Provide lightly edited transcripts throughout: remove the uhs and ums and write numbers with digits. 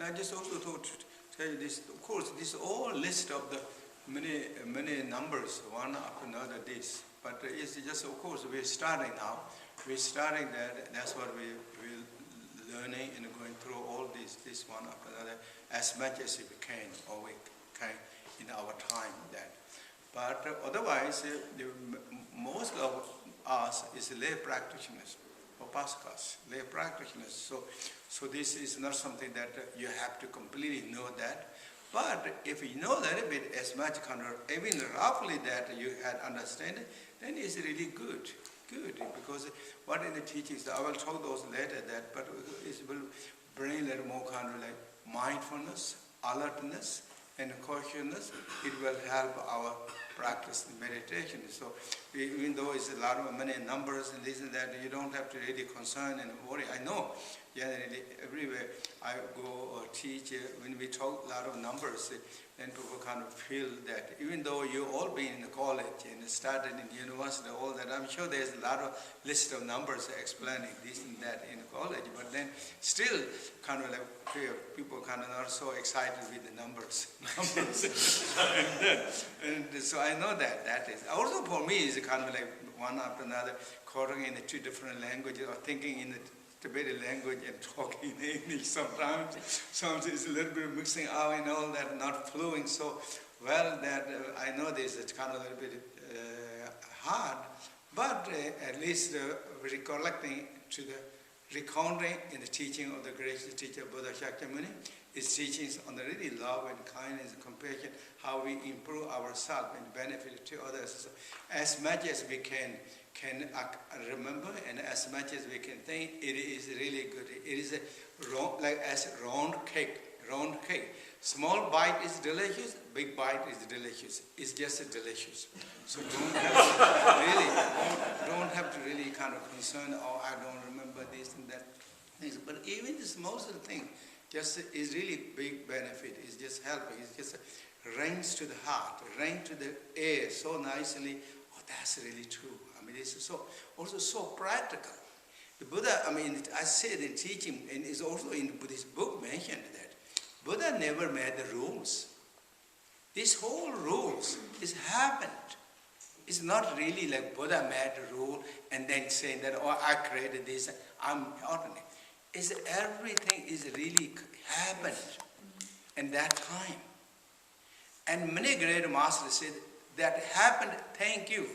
And I just also thought to tell you this, of course, this all list of the many numbers, one after another, this. But it's just, of course, we're starting now. We're starting that, that's what we're learning and going through all this one after another, as much as we can, or we can in our time. That. But otherwise, most of us is lay practitioners, upasakas, lay practitioners. So this is not something that you have to completely know that. But if you know a little bit, as much kind of, even roughly that you had understanding, then it's really good. Because what in the teachings, I will talk those later, that, but it will bring a little more kind of like mindfulness, alertness, and consciousness. It will help our practice in meditation. So even though it's a lot of many numbers and this and that, you don't have to really concern and worry. I know generally everywhere I go or teach, when we talk a lot of numbers, then people kind of feel that even though you all been in the college and started in university, all that, I'm sure there's a lot of list of numbers explaining this and that in college, but then still kind of like people kind of not so excited with the numbers. and so I know that is. Also for me is kind of like one after another, quoting in the two different languages or thinking in the Tibetan language and talking in English sometimes. Sometimes it's a little bit mixing out and all that, not flowing so well that I know this is kind of a little bit hard, but at least recollecting to the recounting in the teaching of the greatest teacher Buddha Shakyamuni, his teachings on the really love and kindness and compassion, how we improve ourselves and benefit to others. So as much as we can remember and as much as we can think, it is really good. It is like as round cake. Small bite is delicious, big bite is delicious. It's just delicious. So don't have to really kind of concern, oh, I don't remember this and that things. But even the smallest thing just is really big benefit. It's just helping. It's just rings to the heart, rings to the air so nicely. Oh, that's really true. I mean, it's also so practical. The Buddha, I mean, I said in teaching, and it's also in the Buddhist book mentioned that Buddha never made the rules. This whole rules is happened. It's not really like Buddha made a rule and then saying that, oh, I created this, I'm ordinary. It's everything is really happened in that time. And many great masters said, that happened, thank you.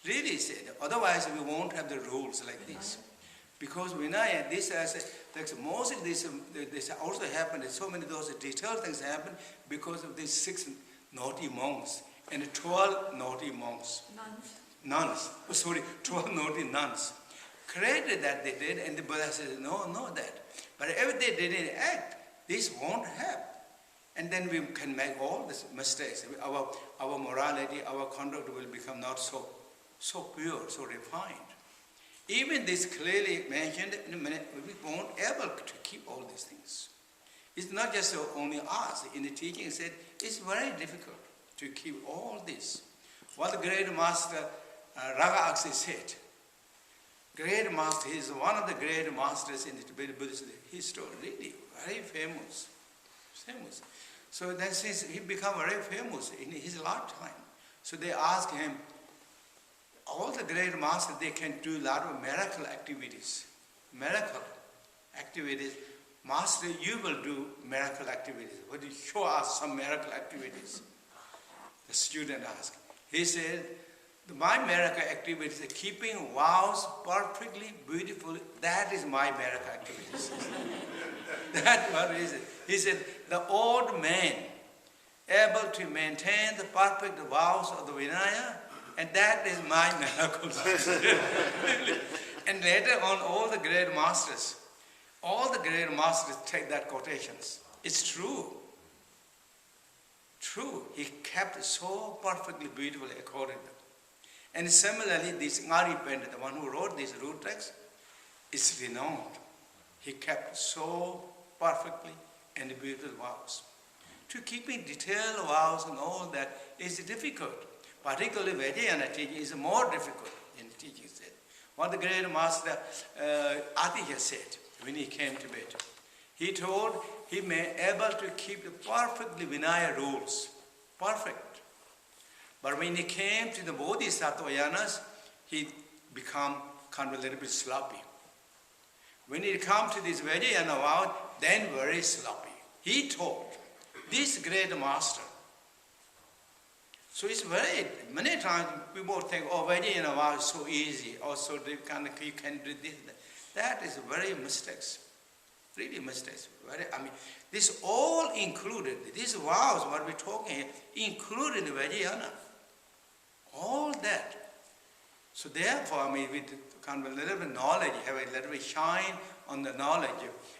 Really said, otherwise we won't have the rules like this. Because Vinaya, this has, most of this also happened, so many of those detailed things happened because of these 6 naughty monks and 12 naughty monks. Nuns. 12 naughty nuns. Created that they did, and the Buddha said, no, that. But if they didn't act, this won't happen. And then we can make all these mistakes. Our morality, our conduct will become not so pure, so refined. Even this clearly mentioned, we won't able to keep all these things. It's not just only us. In the teaching it said, it's very difficult to keep all this. What the great master Raga Aksi said, great master, he is one of the great masters in the Tibetan Buddhist history, really very famous. So then since he became very famous in his lifetime, so they asked him, all the great masters, they can do a lot of miracle activities. Master, you will do miracle activities. Would you show us some miracle activities? The student asked. He said, my miracle activities are keeping vows perfectly beautiful. That is my miracle activities. That's what he said. He said, the old man able to maintain the perfect vows of the Vinaya, and that is my miracle. And later on, all the great masters take that quotations. It's true. True. He kept so perfectly beautifully according to them. And similarly, this Ngari Panchen, the one who wrote this root text, is renowned. He kept so perfectly and beautiful vows. To keeping detailed vows and all that is difficult. Particularly Vajrayana teaching is more difficult in the teaching set. What the great master Atiya said when he came to Tibet. He told he may able to keep the perfectly Vinaya rules. Perfect. But when he came to the bodhisattvayanas, he become kind of a little bit sloppy. When he come to this Vajrayana vow, then very sloppy. He told this great master. So it's very, many times people think, oh, Vajrayana vow is so easy, or so you can do this. That is very mistakes. Really mistakes. This all included, these vows, what we're talking here, included Vajrayana. All that. So therefore, with kind of a little bit knowledge, have a little bit shine on the knowledge.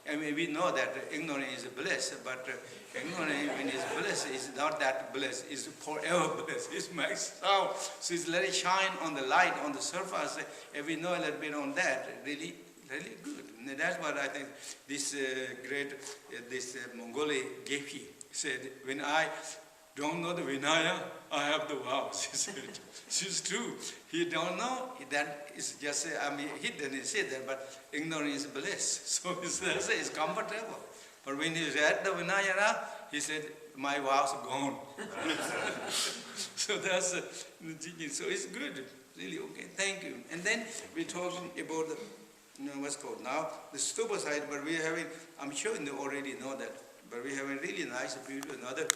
We know that ignorance is bliss, but ignorance when it's bliss is not that bliss, it's forever bliss. It's maxed out. So it's let it shine on the light, on the surface, and we know a little bit on that, really, really good. And that's what I think this this Mongolian Gepi said, when I don't know the Vinaya, I have the vows. He said, it's true. He don't know, that is just, he didn't say that, but ignorance is bliss. So it's comfortable. But when he read the Vinaya, he said, my vows are gone. So that's, so it's good. Really, okay, thank you. And then we're talking about the, what's called now, the stupa side, but we're having, I'm sure you already know that, but we have a really nice, beautiful, another